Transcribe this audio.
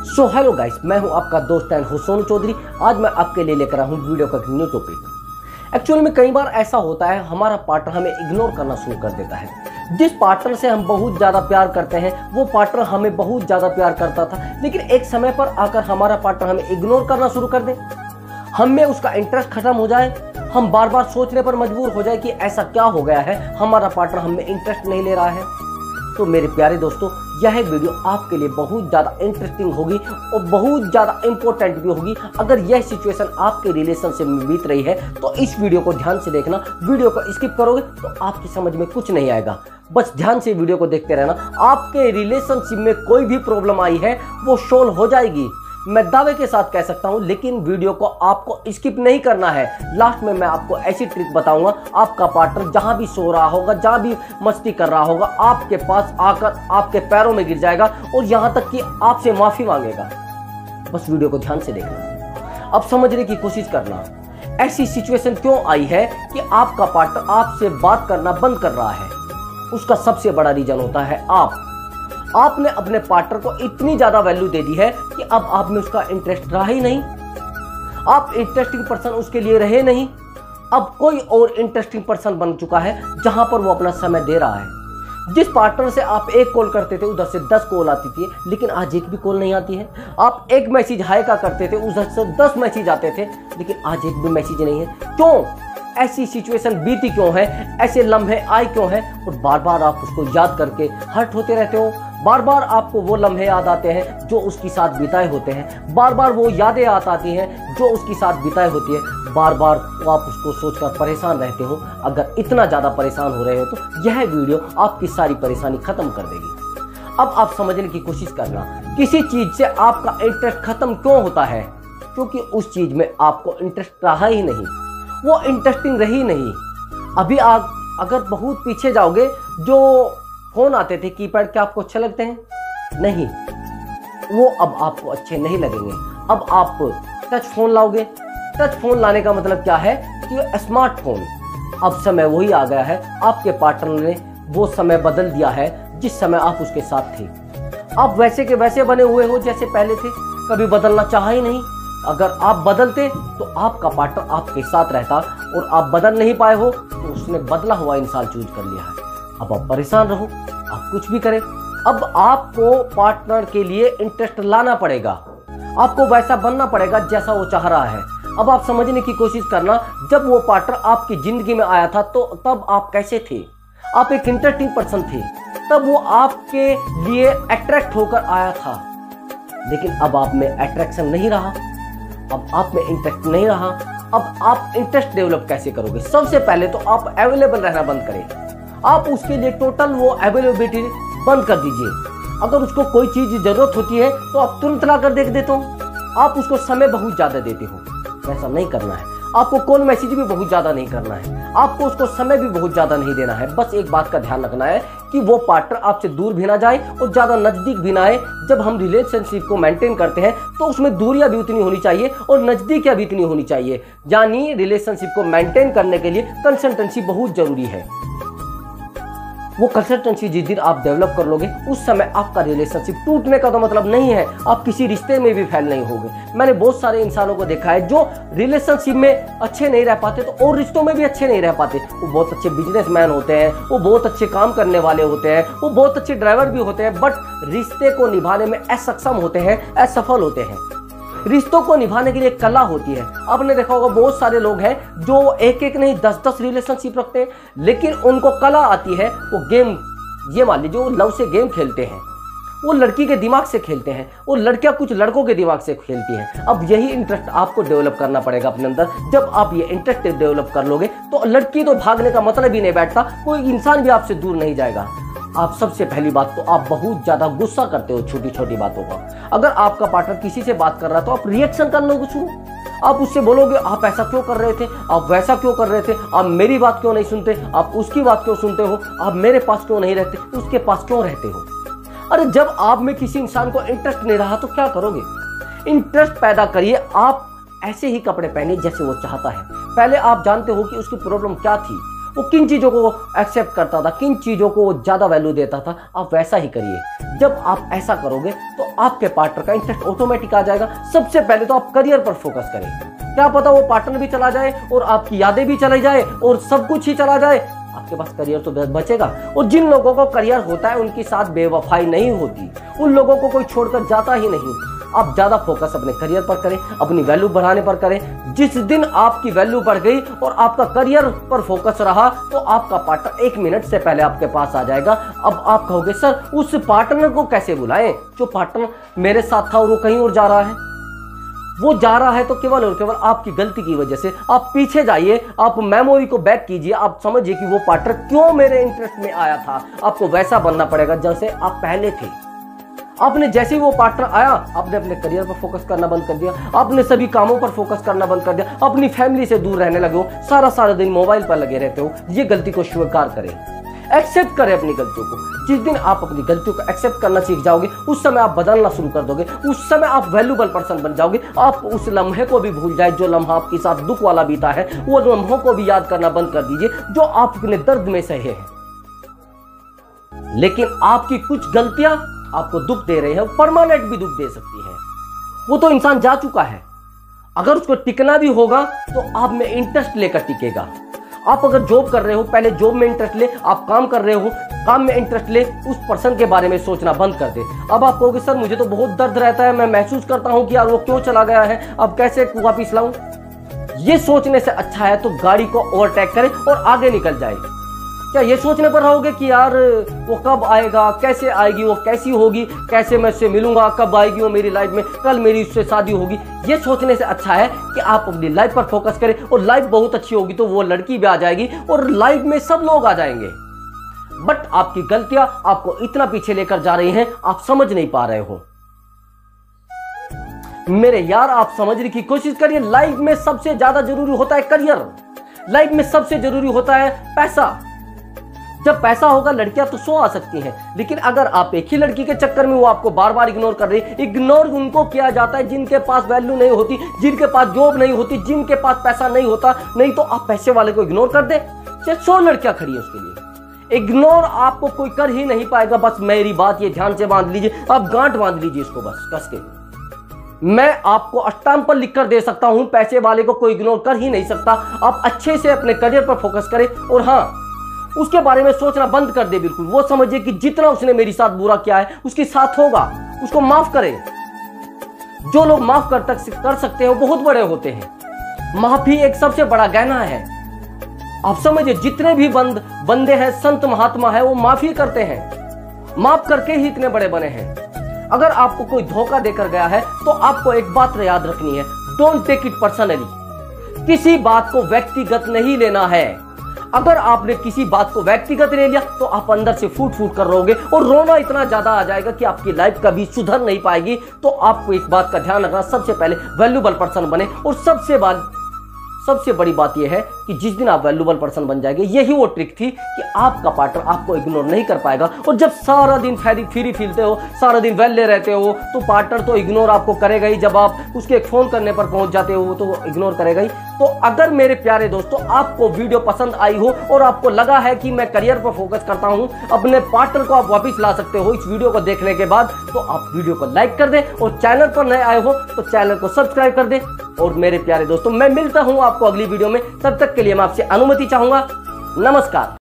Hello guys, मैं हूं आपका दोस्त एंड होस्ट सोनू चौधरी। आज मैं आपके लिए लेकर आया हूं वीडियो का न्यू टॉपिक। एक्चुअली में कई बार ऐसा होता है, हमारा पार्टनर हमें इग्नोर करना शुरू कर देता है। जिस पार्टनर से हम बहुत ज़्यादा प्यार करते हैं वो पार्टनर हमें बहुत ज़्यादा प्यार करता था, लेकिन एक समय पर आकर हमारा पार्टनर हमें इग्नोर करना शुरू कर दे, हमें उसका इंटरेस्ट खत्म हो जाए, हम बार बार सोचने पर मजबूर हो जाए कि ऐसा क्या हो गया है, हमारा पार्टनर हमें इंटरेस्ट नहीं ले रहा है। तो मेरे प्यारे दोस्तों, यह वीडियो आपके लिए बहुत ज़्यादा इंटरेस्टिंग होगी और बहुत ज़्यादा इंपॉर्टेंट भी होगी। अगर यह सिचुएशन आपके रिलेशनशिप में बीत रही है तो इस वीडियो को ध्यान से देखना। वीडियो को स्किप करोगे तो आपकी समझ में कुछ नहीं आएगा। बस ध्यान से वीडियो को देखते रहना। आपके रिलेशनशिप में कोई भी प्रॉब्लम आई है वो सोल्व हो जाएगी, मैं दावे के साथ कह सकता हूं। लेकिन वीडियो को आपको स्किप नहीं करना है। लास्ट में मैं आपको ऐसी ट्रिक बताऊंगा, आपका पार्टनर जहां भी सो रहा होगा, जहां भी मस्ती कर रहा होगा, आपके पास आकर आपके पैरों में गिर जाएगा और यहां तक कि आपसे माफी मांगेगा। बस वीडियो को ध्यान से देखना, अब समझने की कोशिश करना। ऐसी सिचुएशन क्यों आई है कि आपका पार्टनर आपसे बात करना बंद कर रहा है? उसका सबसे बड़ा रीजन होता है आपने अपने पार्टनर को इतनी ज्यादा वैल्यू दे दी है कि अब आप में उसका इंटरेस्ट रहा ही नहीं। आप इंटरेस्टिंग पर्सन उसके लिए रहे नहीं। अब कोई और इंटरेस्टिंग पर्सन बन चुका है जहां पर वो अपना समय दे रहा है। जिस पार्टनर से आप एक कॉल करते थे उधर से 10 कॉल आती थी, लेकिन आज एक भी कॉल नहीं आती है। आप एक मैसेज हाय का करते थे, उधर से 10 मैसेज आते थे, लेकिन आज एक भी मैसेज नहीं है। क्यों? ऐसी सिचुएशन बीती क्यों है? ऐसे लम्हे आए क्यों है? और बार बार आप उसको याद करके हर्ट होते रहते हो। बार बार आपको वो लम्हे याद आते हैं जो उसके साथ बिताए होते हैं। बार बार वो यादें याद आती हैं जो उसके साथ बिताए होती है। बार बार वो आप उसको सोचकर परेशान रहते हो। अगर इतना ज़्यादा परेशान हो रहे हो तो यह वीडियो आपकी सारी परेशानी खत्म कर देगी। अब आप समझने की कोशिश करना, किसी चीज़ से आपका इंटरेस्ट खत्म क्यों होता है? क्योंकि उस चीज़ में आपको इंटरेस्ट रहा ही नहीं, वो इंटरेस्टिंग रही नहीं। अभी आप अगर बहुत पीछे जाओगे, जो फोन आते थे कीपैड, क्या आपको अच्छे लगते हैं? नहीं, वो अब आपको अच्छे नहीं लगेंगे। अब आप टच फोन लाओगे। टच फोन लाने का मतलब क्या है कि स्मार्टफोन। अब समय वही आ गया है, आपके पार्टनर ने वो समय बदल दिया है जिस समय आप उसके साथ थे। आप वैसे के वैसे बने हुए हो जैसे पहले थे, कभी बदलना चाहा ही नहीं। अगर आप बदलते तो आपका पार्टनर आपके साथ रहता, और आप बदल नहीं पाए हो तो उसने बदला हुआ इंसान चूज कर लिया है। अब आप परेशान रहो, आप कुछ भी करें। अब आपको पार्टनर के लिए इंटरेस्ट लाना पड़ेगा, आपको वैसा बनना पड़ेगा जैसा वो चाह रहा है। अब आप समझने की कोशिश करना, जब वो पार्टनर आपकी जिंदगी में आया था तो तब आप कैसे थे? आप एक इंटरेस्टिंग पर्सन थे, तब वो आपके लिए अट्रैक्ट होकर आया था। लेकिन अब आप में अट्रैक्शन नहीं रहा, अब आप में इंटरेस्ट नहीं रहा। अब आप इंटरेस्ट डेवलप कैसे करोगे? सबसे पहले तो आप अवेलेबल रहना बंद करें। आप उसके लिए टोटल वो अवेलेबिलिटी बंद कर दीजिए। अगर उसको कोई चीज जरूरत होती है तो आप तुरंत ला कर देख देते हो। आप उसको समय बहुत ज्यादा देते हो, वैसा नहीं करना है। आपको कॉल मैसेज भी बहुत ज्यादा नहीं करना है, आपको उसको समय भी बहुत ज्यादा नहीं देना है। बस एक बात का ध्यान रखना है कि वो पार्टनर आपसे दूर भी ना जाए और ज्यादा नजदीक भी ना आए। जब हम रिलेशनशिप को मेंटेन करते हैं तो उसमें दूरियां भी उतनी होनी चाहिए और नजदीकियां भी इतनी होनी चाहिए। यानी रिलेशनशिप को मेंटेन करने के लिए कंसिस्टेंसी बहुत जरूरी है। वो कंसिस्टेंसी जिस दिन आप डेवलप कर लोगे, उस समय आपका रिलेशनशिप टूटने का तो मतलब नहीं है, आप किसी रिश्ते में भी फेल नहीं होगे। मैंने बहुत सारे इंसानों को देखा है जो रिलेशनशिप में अच्छे नहीं रह पाते तो और रिश्तों में भी अच्छे नहीं रह पाते। वो बहुत अच्छे बिजनेसमैन होते हैं, वो बहुत अच्छे काम करने वाले होते हैं, वो बहुत अच्छे ड्राइवर भी होते हैं, बट रिश्ते को निभाने में असक्षम होते हैं, असफल होते हैं। रिश्तों को निभाने के लिए कला होती है। आपने देखा होगा बहुत सारे लोग हैं जो एक एक नहीं 10-10 रिलेशनशिप रखते हैं, लेकिन उनको कला आती है। वो गेम, ये मान लीजिए वो लव से गेम खेलते हैं, वो लड़की के दिमाग से खेलते हैं, वो लड़कियां कुछ लड़कों के दिमाग से खेलती हैं। अब यही इंटरेस्ट आपको डेवलप करना पड़ेगा अपने अंदर। जब आप ये इंटरेस्ट डेवलप कर लोगे तो लड़की तो भागने का मतलब ही नहीं बैठता, कोई इंसान भी आपसे दूर नहीं जाएगा। आप सबसे पहली बात तो आप बहुत ज्यादा गुस्सा करते हो छोटी छोटी बातों का। अगर आपका पार्टनर किसी से बात कर रहा है तो आप रिएक्शन कर लोगे शुरू। आप उससे बोलोगे आप ऐसा क्यों कर रहे थे, आप वैसा क्यों कर रहे थे, आप मेरी बात क्यों नहीं सुनते, आप उसकी बात क्यों सुनते हो, आप मेरे पास क्यों नहीं रहते, उसके पास क्यों रहते हो? अरे जब आप में किसी इंसान को इंटरेस्ट नहीं रहा तो क्या करोगे? इंटरेस्ट पैदा करिए। आप ऐसे ही कपड़े पहने जैसे वो चाहता है। पहले आप जानते हो कि उसकी प्रॉब्लम क्या थी, वो किन चीज़ों को एक्सेप्ट करता था, किन चीज़ों को वो ज़्यादा वैल्यू देता था, आप वैसा ही करिए। जब आप ऐसा करोगे तो आपके पार्टनर का इंटरेस्ट ऑटोमेटिक आ जाएगा। सबसे पहले तो आप करियर पर फोकस करें। क्या पता वो पार्टनर भी चला जाए और आपकी यादें भी चली जाए और सब कुछ ही चला जाए, आपके पास करियर तो बचेगा। और जिन लोगों को करियर होता है उनके साथ बेवफाई नहीं होती, उन लोगों को कोई छोड़कर जाता ही नहीं। आप ज्यादा फोकस अपने करियर पर करें, अपनी वैल्यू बढ़ाने पर करें। जिस दिन आपकी वैल्यू बढ़ गई और आपका करियर पर फोकस रहा तो आपका पार्टनर 1 मिनट से पहले आपके पास आ जाएगा। अब आप कहोगे सर उस पार्टनर को कैसे बुलाएं जो पार्टनर मेरे साथ था और वो कहीं और जा रहा है। वो जा रहा है तो केवल और केवल आपकी गलती की वजह से। आप पीछे जाइए, आप मेमोरी को बैक कीजिए, आप समझिए कि वो पार्टनर क्यों मेरे इंटरेस्ट में आया था। आपको वैसा बनना पड़ेगा जैसे आप पहले थे। आपने जैसे ही वो पार्टनर आया, आपने अपने करियर पर फोकस करना बंद कर दिया, आपने सभी कामों पर फोकस करना बंद कर दिया, अपनी फैमिली से दूर रहने लगे हो, सारा दिन मोबाइल पर लगे रहते हो। ये गलती को स्वीकार करें, एक्सेप्ट करें अपनी गलतियों को। जिस दिन आप अपनी गलतियों को एक्सेप्ट करना सीख जाओगे, उस समय आप बदलना शुरू कर दोगे, उस समय आप वैल्यूबल पर्सन बन जाओगे। आप उस लम्हे को भी भूल जाए जो लम्हा आपके साथ दुख वाला बीता है, वो लम्हों को भी याद करना बंद कर दीजिए जो आप अपने दर्द में सहे हैं। लेकिन आपकी कुछ गलतियां आपको दुख दे रहे हैं, परमानेंट भी दुख दे सकती है। वो तो इंसान जा चुका है, अगर उसको टिकना भी होगा तो आप में इंटरेस्ट लेकर टिकेगा। आप अगर जॉब कर रहे हो, पहले जॉब में इंटरेस्ट ले, आप काम कर रहे हो, काम में इंटरेस्ट ले, उस पर्सन के बारे में सोचना बंद कर दे। अब आप कहोगे सर मुझे तो बहुत दर्द रहता है, मैं महसूस करता हूं कि यार वो क्यों चला गया है, अब कैसे वापिस लाऊं। ये सोचने से अच्छा है तो गाड़ी को ओवरटेक करें और आगे निकल जाए। क्या ये सोचने पर रहोगे कि यार वो कब आएगा, कैसे आएगी, वो कैसी होगी, कैसे मैं उससे मिलूंगा, कब आएगी वो मेरी लाइफ में, कल मेरी उससे शादी होगी। ये सोचने से अच्छा है कि आप अपनी लाइफ पर फोकस करें और लाइफ बहुत अच्छी होगी तो वो लड़की भी आ जाएगी और लाइफ में सब लोग आ जाएंगे। बट आपकी गलतियां आपको इतना पीछे लेकर जा रही हैं, आप समझ नहीं पा रहे हो। मेरे यार, आप समझने की कोशिश करिए। लाइफ में सबसे ज्यादा जरूरी होता है करियर, लाइफ में सबसे जरूरी होता है पैसा। जब पैसा होगा लड़कियां तो 100 आ सकती हैं, लेकिन अगर आप एक ही लड़की के चक्कर में वो आपको बार बार इग्नोर कर रही, इग्नोर उनको किया जाता है जिनके पास वैल्यू नहीं होती, जिनके पास जॉब नहीं होती, जिनके पास पैसा नहीं होता। नहीं तो आप पैसे वाले को इग्नोर कर दे, 100 लड़कियां खड़ी है उसके लिए। इग्नोर आपको कोई कर ही नहीं पाएगा। बस मेरी बात ये ध्यान से बांध लीजिए, आप गांठ बांध लीजिए इसको बस कस के। मैं आपको स्टैंप पर लिखकर दे सकता हूं, पैसे वाले को कोई इग्नोर कर ही नहीं सकता। आप अच्छे से अपने करियर पर फोकस करें और हाँ, उसके बारे में सोचना बंद कर दे बिल्कुल। वो समझिए कि जितना उसने मेरे साथ बुरा किया है उसके साथ होगा, उसको माफ करें। जो लोग माफ कर सकते हैं वो बहुत बड़े होते हैं। माफी एक सबसे बड़ा गहना है। आप समझिए जितने भी बंदे हैं, संत महात्मा है, वो माफी करते हैं, माफ करके ही इतने बड़े बने हैं। अगर आपको कोई धोखा देकर गया है तो आपको एक बात याद रखनी है, डोंट टेक इट पर्सनली। किसी बात को व्यक्तिगत नहीं लेना है। अगर आपने किसी बात को व्यक्तिगत ले लिया तो आप अंदर से फूट फूट कर रोगे और रोना इतना ज्यादा आ जाएगा कि आपकी लाइफ कभी सुधर नहीं पाएगी। तो आपको इस बात का ध्यान रखना, सबसे पहले वैल्यूबल पर्सन बने। और सबसे बड़ी बात यह है कि जिस दिन आप वैल्यूबल पर्सन बन जाएंगे, यही वो ट्रिक थी कि आपका पार्टनर आपको इग्नोर नहीं कर पाएगा। और जब सारा दिन फ्री फीलते हो, सारा दिन वेले रहते हो, तो पार्टनर तो इग्नोर आपको करेगा ही। जब आप उसके एक फोन करने पर पहुंच जाते हो तो इग्नोर करेगा ही। तो अगर मेरे प्यारे दोस्तों आपको वीडियो पसंद आई हो और आपको लगा है कि मैं करियर पर फोकस करता हूं, अपने पार्टनर को आप वापस ला सकते हो इस वीडियो को देखने के बाद, तो आप वीडियो को लाइक कर दें और चैनल पर नए आए हो तो चैनल को सब्सक्राइब कर दें। और मेरे प्यारे दोस्तों, मैं मिलता हूं आपको अगली वीडियो में। तब तक के लिए मैं आपसे अनुमति चाहूंगा। नमस्कार।